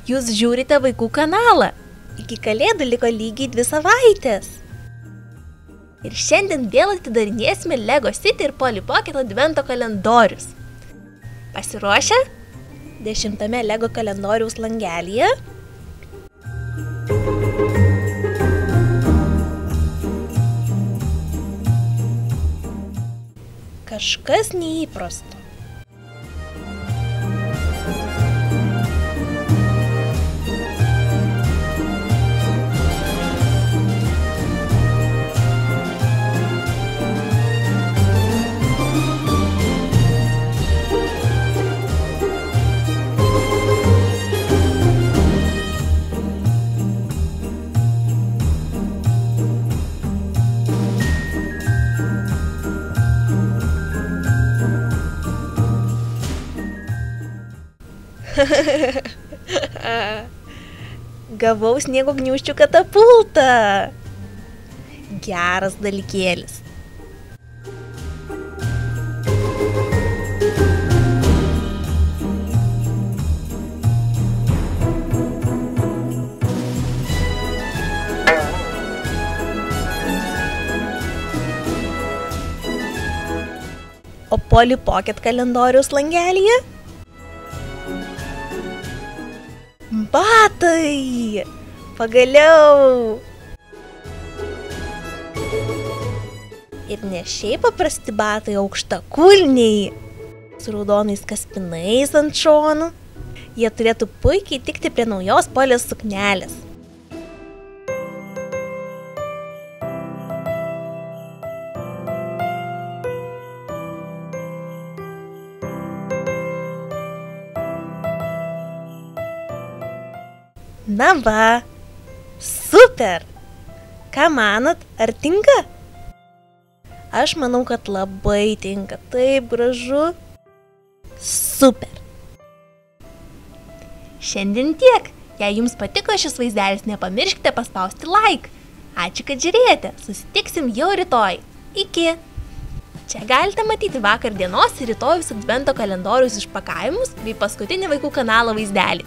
jūs žiūrite vaikų kanalą. Iki kalėdų liko lygiai 2 savaitės. Ir šiandien vėl atidarinėsime Lego City ir Polly Pocket advento kalendorius. Pasiruošę? 10 Lego kalendoriaus langelyje. Kažkas neįprasto. Gavau sniego gniūžčių katapultą. Geras dalykėlis. O Polly Pocket kalendoriaus langelyje? Batai! Pagaliau! Ir ne šiaip paprasti batai, aukštakulniai, su raudonais kaspinais ant šonų. Jie turėtų puikiai tikti prie naujos Polės suknelės. Na va, super! Ką manot, ar tinka? Aš manau, kad labai tinka, taip gražu. Super! Šiandien tiek. Jei jums patiko šis vaizdelis, nepamirškite paspausti like. Ačiū, kad žiūrėjote. Susitiksim jau rytoj. Iki! Čia galite matyti vakar dienos ir rytojus advento kalendorius išpakavimus bei paskutinį vaikų kanalo vaizdelį.